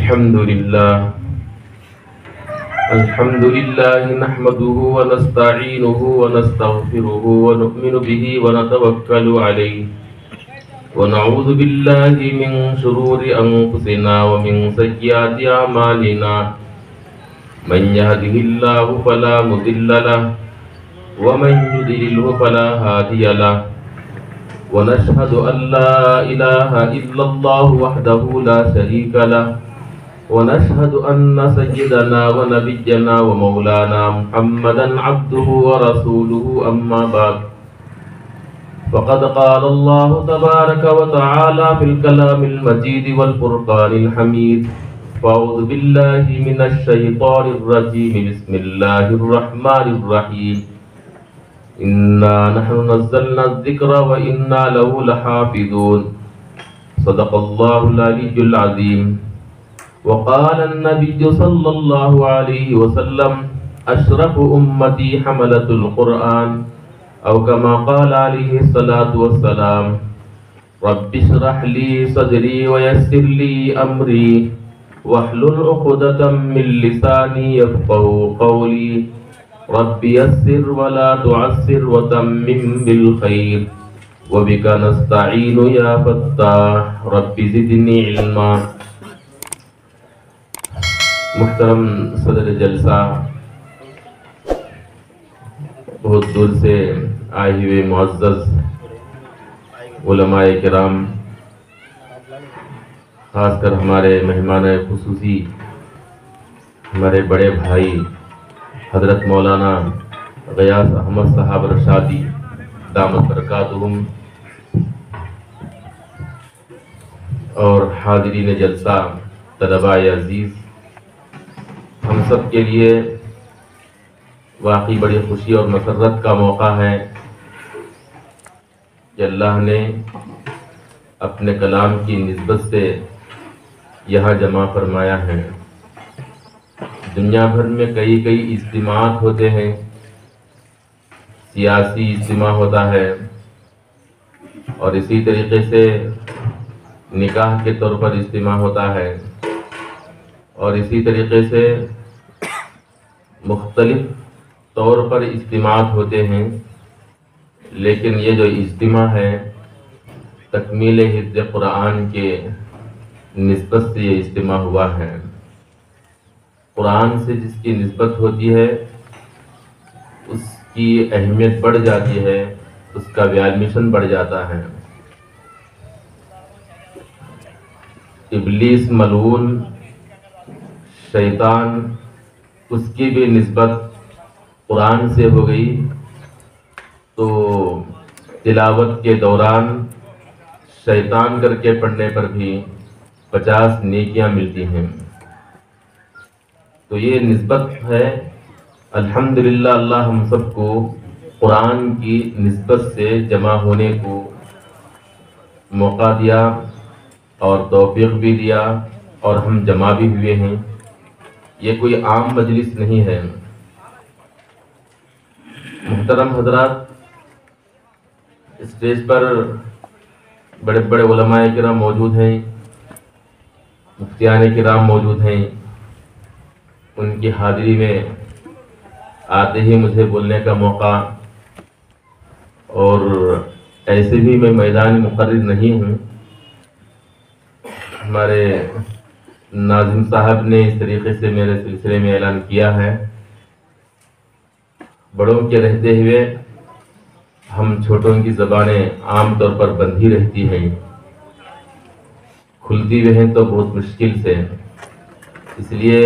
الحمد لله نحمده ونستعينه ونستغفره ونؤمن به ونتوكل عليه ونعوذ بالله من شرور أنفسنا ومن سيئات أعمالنا من يهده الله فلا مضل له ومن يضلله فلا هادي له ونشهد أن لا إله إلا الله وحده لا شريك له ونشهد أن سيدنا ونبينا ومولانا محمدا عبده ورسوله أما بعد فقد قال الله تبارك وتعالى في الكلام المجيد والفرقان الحميد فأعوذ بالله من الشيطان الرجيم بسم الله الرحمن الرحيم إنا نحن نزلنا الذكر وإنا له لحافظون صدق الله العلي العظيم وقال النبي صلى الله عليه وسلم أشرف أمتي حملة القرآن أو كما قال عليه الصلاة والسلام رب اشرح لي صدري ويسر لي أمري واحلل عقدة من لساني يفقهوا قولي رب يسر ولا تعسر وتمم بالخير وبك نستعين يا فتاح رب زدني علما. محترم صدر جلسہ، بہت دور سے آئے ہوئے معزز علماء کرام، خاص کر ہمارے مہمان خصوصی ہمارے بڑے بھائی حضرت مولانا غیاث احمد صاحب رشادی دامت برکاتہم، اور حاضرین جلسہ طلباء عزیز، ہم سب کے لیے واقعی بڑی خوشی اور مسرت کا موقع ہے کہ اللہ نے اپنے کلام کی نسبت سے یہاں جمع فرمایا ہے. دنیا بھر میں کئی اجتماعات ہوتے ہیں، سیاسی اجتماع ہوتا ہے، اور اسی طریقے سے نکاح کے طور پر اجتماع ہوتا ہے، اور اسی طریقے سے مختلف طور پر اجتماعات ہوتے ہیں. لیکن یہ جو اجتماع ہے تکمیل حفظ قرآن کے نسبت سے یہ اجتماع ہوا ہے. قرآن سے جس کی نسبت ہوتی ہے اس کی اہمیت بڑھ جاتی ہے، اس کا ویلیویشن بڑھ جاتا ہے. ابلیس ملعون شیطان، اس کی بھی نسبت قرآن سے ہو گئی تو تلاوت کے دوران شیطان کر کے پڑھنے پر بھی 50 نیکیاں ملتی ہیں. تو یہ نسبت ہے. الحمدللہ اللہ ہم سب کو قرآن کی نسبت سے جمع ہونے کو موقع دیا اور توفیق بھی دیا، اور ہم جمع بھی ہوئے ہیں. یہ کوئی عام مجلس نہیں ہے. محترم حضرات، اسٹیج پر بڑے بڑے علماء کرام موجود ہیں، مفتیان کرام موجود ہیں. ان کی حاضری میں آتے ہی مجھے بولنے کا موقع، اور ایسے بھی میں میدان مقرر نہیں ہوں. ہمارے ناظم صاحب نے اس طریقے سے میرے سلسلے میں اعلان کیا ہے. بڑوں کے رہتے ہوئے ہم چھوٹوں کی زبانیں عام طور پر بند ہی رہتی ہیں، کھلتی ہوئے ہیں تو بہت مشکل سے. اس لیے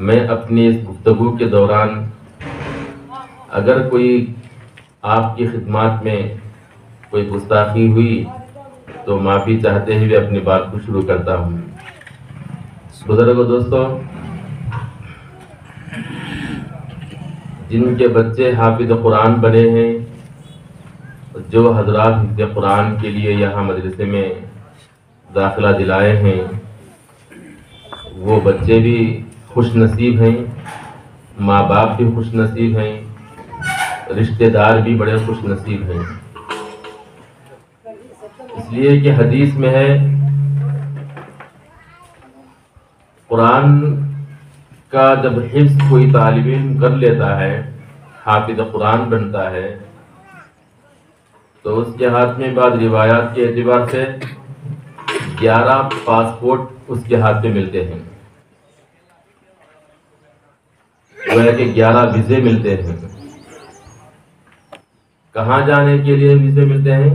میں اپنی اس گفتگو کے دوران اگر کوئی آپ کی خدمات میں کوئی گستاخی ہوئی تو معافی چاہتے ہوئے اپنی بات کو شروع کرتا ہوں. بزرگوں، دوستوں، جن کے بچے حافظ قرآن بنے ہیں، جو حضرات حفظ قرآن کے لیے یہاں مدرسے میں داخلہ دلائے ہیں، وہ بچے بھی خوش نصیب ہیں، ماں باپ بھی خوش نصیب ہیں، رشتہ دار بھی بڑے خوش نصیب ہیں. اس لیے کہ حدیث میں ہے قرآن کا جب حفظ کوئی طالب علم کر لیتا ہے، حافظ قرآن بنتا ہے، تو اس کے ہاتھ میں بعض روایات کے اعتبار سے 11 پاسپورٹ اس کے ہاتھ میں ملتے ہیں، وہ ہے کہ 11 ویزے ملتے ہیں۔ کہاں جانے کے لیے ویزے ملتے ہیں؟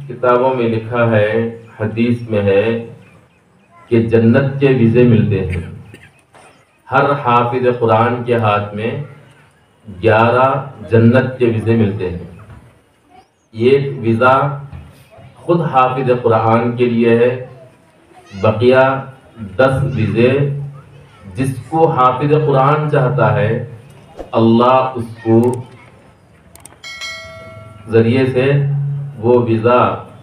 کتابوں میں لکھا ہے، حدیث میں ہے کہ جنت کے ویزے ملتے ہیں۔ ہر حافظ قرآن کے ہاتھ میں 11 جنت کے ویزے ملتے ہیں۔ ایک ویزا خود حافظ قرآن کے لیے ہے، بقیہ 10 ویزے جس کو حافظ قرآن چاہتا ہے، اللہ اس کو ذریعے سے وہ ویزا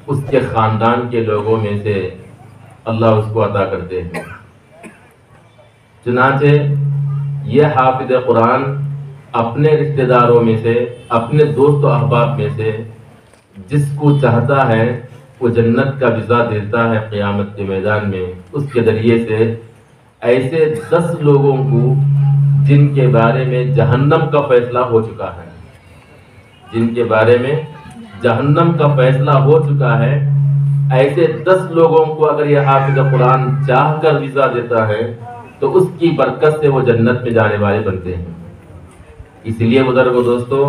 اس کے خاندان کے لوگوں میں سے اللہ اس کو عطا کرتے ہیں۔ چنانچہ یہ حافظ قرآن اپنے رشتہ داروں میں سے، اپنے دوست و احباب میں سے جس کو چاہتا ہے وہ جنت کا ویزا دیتا ہے قیامت کے میدان میں، اس کے ذریعے سے ایسے 10 لوگوں کو جن کے بارے میں جہنم کا فیصلہ ہو چکا ہے، جن کے بارے میں جہنم کا فیصلہ ہو چکا ہے، ایسے 10 لوگوں کو اگر یہ حافظ قرآن چاہ کر ویزا دیتا ہے تو اس کی برکت سے وہ جنت میں جانے والے بنتے ہیں۔ اس لیے بزرگوں دوستو،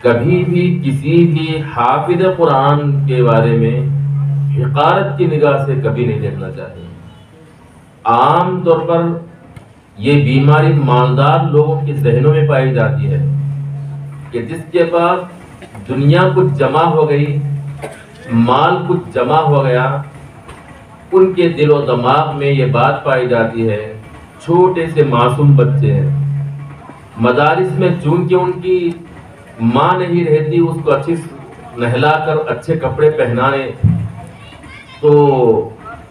کبھی بھی کسی بھی حافظ قرآن کے بارے میں حقارت کی نگاہ سے کبھی نہیں دیکھنا چاہیے۔ عام طور پر یہ بیماری مالدار لوگوں کے ذہنوں میں پائی جاتی ہے کہ جس کے پاس دنیا کچھ جمع ہو گئی، مال کچھ جمع ہو گیا، ان کے دل و دماغ میں یہ بات پائی جاتی ہے، چھوٹے سے معصوم بچے ہیں، مدارس میں چونکہ ان کی ماں نہیں رہتی اس کو اچھی نہلا کر اچھے کپڑے پہنانے، تو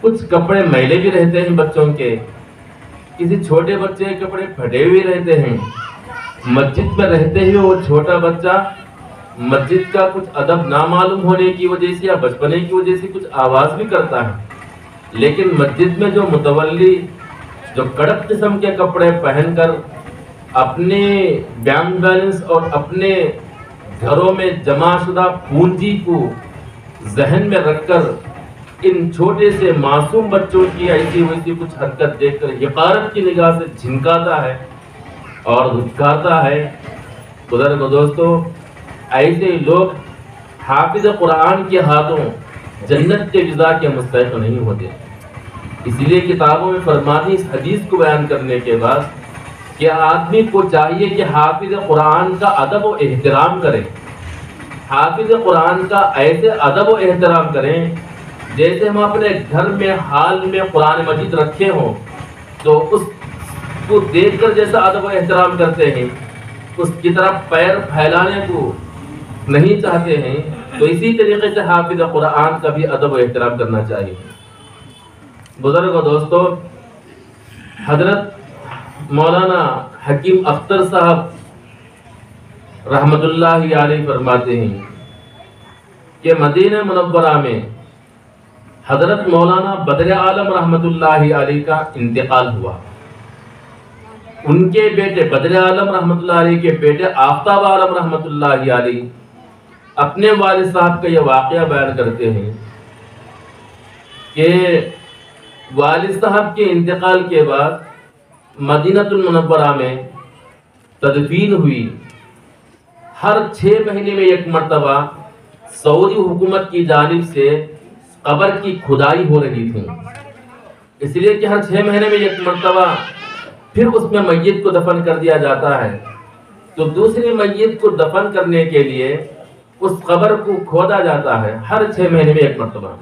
کچھ کپڑے میلے بھی رہتے ہیں بچوں کے، کسی چھوٹے بچے کے کپڑے پھٹے ہوئے رہتے ہیں، مسجد میں رہتے ہوئے وہ چھوٹا بچہ مسجد کا کچھ ادب نہ معلوم ہونے کی وجہ سے یا بچپنے کی وجہ سے کچھ آواز بھی کرتا ہے، لیکن مسجد میں جو متولی جو کڑک قسم کے کپڑے پہن کر اپنے بینک بیلنس اور اپنے گھروں میں جمع شدہ پونجی کو ذہن میں رکھ کر ان چھوٹے سے معصوم بچوں کی ایسی ویسی کچھ حرکت دیکھ کر حقارت کی نگاہ سے جھنکاتا ہے اور دھتکارتا ہے، بزرگوں دوستو، ایسے لوگ حافظ قرآن کے ہاتھوں جنت کے ویزا کے مستحق نہیں ہوتے۔ اس لیے کتابوں میں فرماتی اس حدیث کو بیان کرنے کے بعد کہ آدمی کو چاہیے کہ حافظ قرآن کا ادب و احترام کرے، حافظ قرآن کا ایسے ادب و احترام کریں جیسے ہم اپنے گھر میں حال میں قرآن مجید رکھے ہوں تو اس کو دیکھ کر جیسا ادب و احترام کرتے ہیں اس کی طرح پیر پھیلانے کو نہیں چاہتے ہیں، تو اسی طریقے سے حافظ قرآن کا بھی ادب و احترام کرنا چاہیے۔ بزرگوں دوستو، حضرت مولانا حکیم اختر صاحب رحمت اللہ علیہ فرماتے ہیں کہ مدینہ منورہ میں حضرت مولانا بدر عالم رحمت اللہ علیہ کا انتقال ہوا۔ ان کے بیٹے بدر عالم رحمت اللہ علیہ کے بیٹے آفتاب عالم رحمت اللہ علیہ اپنے والد صاحب کا یہ واقعہ بیان کرتے ہیں کہ والد صاحب کے انتقال کے بعد مدینہ المنورہ میں تدفین ہوئی۔ ہر 6 مہینے میں ایک مرتبہ سعودی حکومت کی جانب سے قبر کی کھدائی ہو رہی تھی، اس لیے کہ ہر 6 مہینے میں ایک مرتبہ پھر اس میں میت کو دفن کر دیا جاتا ہے، تو دوسری میت کو دفن کرنے کے لیے اس قبر کو کھودا جاتا ہے ہر 6 مہینے میں ایک مرتبہ۔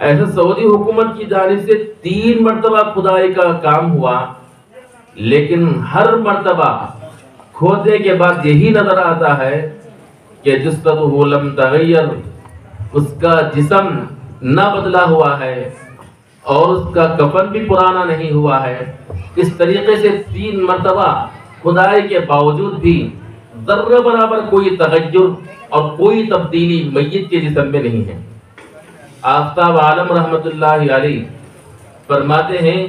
ایسے سعودی حکومت کی جانب سے 3 مرتبہ کھدائی کا کام ہوا، لیکن ہر مرتبہ کھودنے کے بعد یہی نظر آتا ہے کہ جثتہ لم تغیر، اس کا جسم نہ بدلا ہوا ہے اور اس کا کفن بھی پرانا نہیں ہوا ہے۔ اس طریقے سے 3 مرتبہ کھدائی کے باوجود بھی ذرہ برابر کوئی تغیر اور کوئی تبدیلی میت کے جسم میں نہیں ہے۔ آفتاب عالم رحمت اللہ علیہ فرماتے ہیں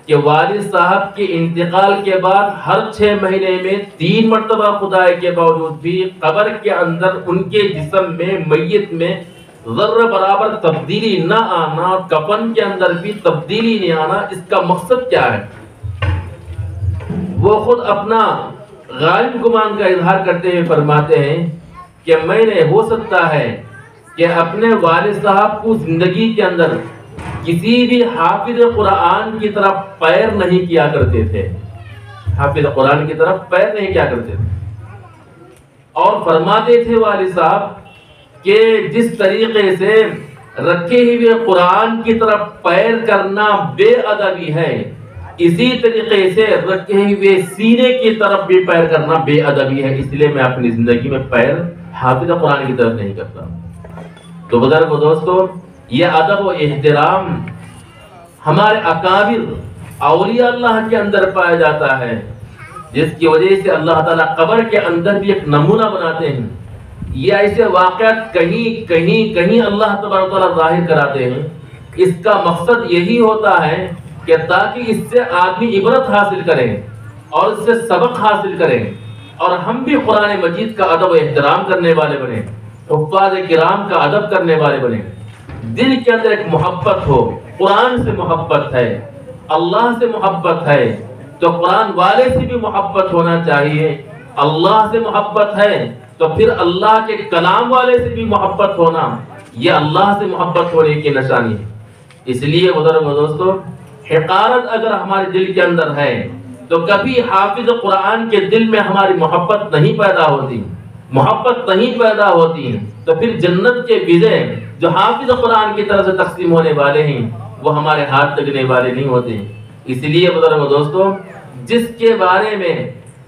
کہ والد صاحب کے انتقال کے بعد ہر 6 مہینے میں 3 مرتبہ خدا کے باوجود بھی قبر کے اندر ان کے جسم میں میت میں ذرہ برابر تبدیلی نہ آنا، کفن کے اندر بھی تبدیلی نہیں آنا، اس کا مقصد کیا ہے؟ وہ خود اپنا غالب گمان کا اظہار کرتے ہوئے فرماتے ہیں کہ میں نے ہو سکتا ہے کہ اپنے والد صاحب کو زندگی کے اندر کسی بھی حافظ قرآن کی طرف پیر نہیں کیا کرتے تھے، حافظ قرآن کی طرف پیر نہیں کیا کرتے تھے، اور فرماتے تھے والد صاحب کہ جس طریقے سے رکھے ہوئے قرآن کی طرف پیر کرنا بے ادبی ہے، اسی طریقے سے رکھے ہوئے سینے کی طرف بھی پیر کرنا بے ادبی ہے، اس لیے میں اپنی زندگی میں پیر حافظ قرآن کی طرف نہیں کرتا۔ تو بزرگو دوستو، یہ ادب و احترام ہمارے اکابر اولیاء اللہ کے اندر پایا جاتا ہے، جس کی وجہ سے اللہ تعالیٰ قبر کے اندر بھی ایک نمونہ بناتے ہیں۔ یہ ایسے واقعات کہیں اللہ تبارک و تعالیٰ ظاہر کراتے ہیں، اس کا مقصد یہی ہوتا ہے کہ تاکہ اس سے آدمی عبرت حاصل کریں اور اس سے سبق حاصل کریں، اور ہم بھی قرآن مجید کا ادب و احترام کرنے والے بنیں، حفاظ کرام کا ادب کرنے والے بنیں، دل کے اندر ایک محبت ہو، قرآن سے محبت ہے، اللہ سے محبت ہے تو قرآن والے سے بھی محبت ہونا چاہیے، اللہ سے محبت ہے تو پھر اللہ کے کلام والے سے بھی محبت ہونا، یہ اللہ سے محبت ہونے کی نشانی ہے۔ اس لیے بزرگو دوستو، حقارت اگر ہمارے دل کے اندر ہے تو کبھی حافظ قرآن کے دل میں ہماری محبت نہیں پیدا ہوتی، محبت نہیں پیدا ہوتی تو پھر جنت کے ویزے جو حافظ قرآن کی طرف سے تقسیم ہونے والے ہیں وہ ہمارے ہاتھ لگنے والے نہیں ہوتے۔ اس لیے بزرگو دوستو، جس کے بارے میں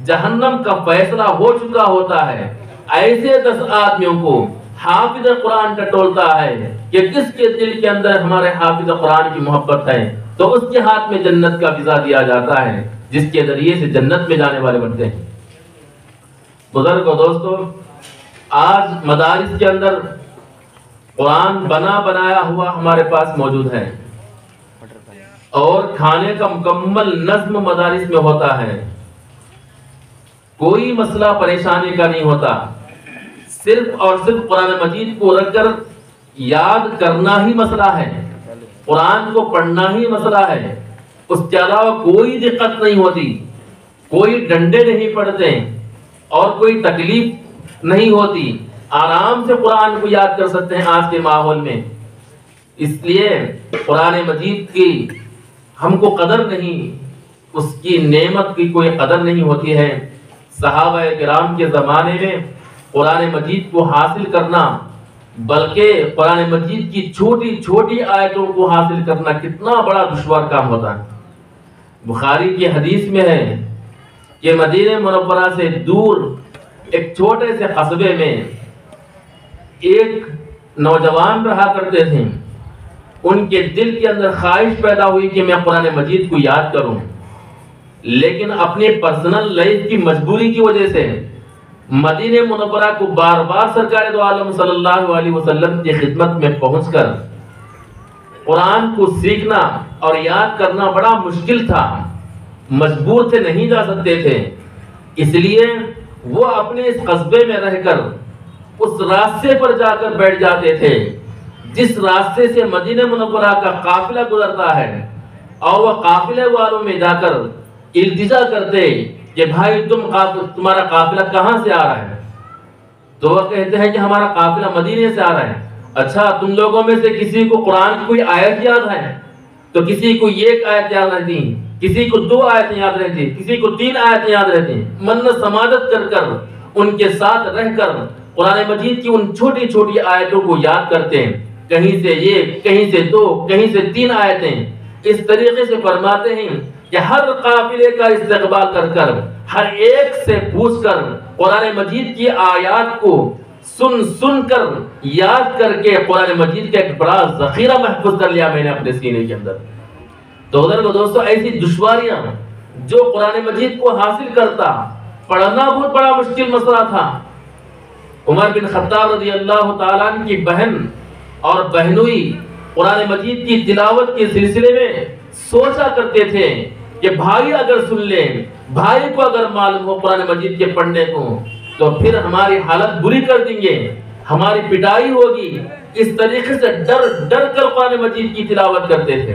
جہنم کا فیصلہ ہو چکا ہوتا ہے، ایسے 10 آدمیوں کو حافظ قرآن ٹٹولتا ہے کہ کس کے دل کے اندر ہمارے حافظ قرآن کی محبت ہے، تو اس کے ہاتھ میں جنت کا ویزا دیا جاتا ہے، جس کے ذریعے سے جنت میں جانے والے بنتے ہیں۔ بزرگو دوستو، آج مدارس کے اندر قرآن بنایا ہوا ہمارے پاس موجود ہے، اور کھانے کا مکمل نظم مدارس میں ہوتا ہے، کوئی مسئلہ پریشانی کا نہیں ہوتا، صرف اور صرف قرآن مجید کو رکھ کر یاد کرنا ہی مسئلہ ہے، قرآن کو پڑھنا ہی مسئلہ ہے، اس کے علاوہ کوئی دقت نہیں ہوتی، کوئی ڈنڈے نہیں پڑتے اور کوئی تکلیف نہیں ہوتی، آرام سے قرآن کو یاد کر سکتے ہیں آج کے ماحول میں۔ اس لیے قرآن مجید کی ہم کو قدر نہیں، اس کی نعمت کی کوئی قدر نہیں ہوتی ہے۔ صحابہ کرام کے زمانے میں قرآن مجید کو حاصل کرنا، بلکہ قرآن مجید کی چھوٹی چھوٹی آیتوں کو حاصل کرنا کتنا بڑا دشوار کام ہوتا ہے۔ بخاری کی حدیث میں ہے کہ مدینہ منورہ سے دور ایک چھوٹے سے قصبے میں ایک نوجوان رہا کرتے تھے، ان کے دل کے اندر خواہش پیدا ہوئی کہ میں قرآن مجید کو یاد کروں، لیکن اپنے پرسنل لائف کی مجبوری کی وجہ سے مدینہ منورہ کو بار بار سرکار دو عالم صلی اللہ علیہ وسلم کی خدمت میں پہنچ کر قرآن کو سیکھنا اور یاد کرنا بڑا مشکل تھا، مجبور تھے، نہیں جا سکتے تھے، اس لیے وہ اپنے اس قصبے میں رہ کر اس راستے پر جا کر بیٹھ جاتے تھے جس راستے سے مدینہ منورہ کا قافلہ گزرتا ہے، اور وہ قافلے والوں میں جا کر التجا کرتے کہ بھائی تمہارا قافلہ کہاں سے آ رہا ہے؟ تو وہ کہتے ہیں کہ ہمارا قافلہ مدینے سے آ رہا ہے۔ اچھا، تم لوگوں میں سے کسی کو قرآن کی کوئی آیت یاد ہے؟ تو کسی کو ایک آیت یاد رہتی، کسی کو 2 آیتیں یاد رہتی، کسی کو 3 آیتیں یاد رہتی، منت سماجت کر کر ان کے ساتھ رہ کر قرآن مجید کی ان چھوٹی چھوٹی آیتوں کو یاد کرتے ہیں، کہیں سے 1، کہیں سے 2، کہیں سے 3 آیتیں۔ اس طریقے سے فرماتے ہیں کہ ہر قافلے کا استقبال کر کر، ہر ایک سے پوچھ کر قرآن مجید کی آیات کو سن کر یاد کر کے قرآن مجید کا ایک بڑا ذخیرہ محفوظ کر لیا میں نے اپنے سینے کے اندر۔ تو ادھر دوستو، ایسی دشواریاں جو قرآن مجید کو حاصل کرتا، پڑھنا بہت بڑا مشکل مسئلہ تھا۔ عمر بن خطاب رضی اللہ تعالیٰ عنہ کی بہن اور بہنوئی قرآن مجید کی تلاوت کے سلسلے میں سوچا کرتے تھے کہ بھائی اگر سن لیں، بھائی کو اگر معلوم ہو قرآن مجید کے پڑھنے کو تو پھر ہماری حالت بری کر دیں گے، ہماری پٹائی ہوگی۔ اس طریقے سے ڈر ڈر کر قرآن مجید کی تلاوت کرتے تھے۔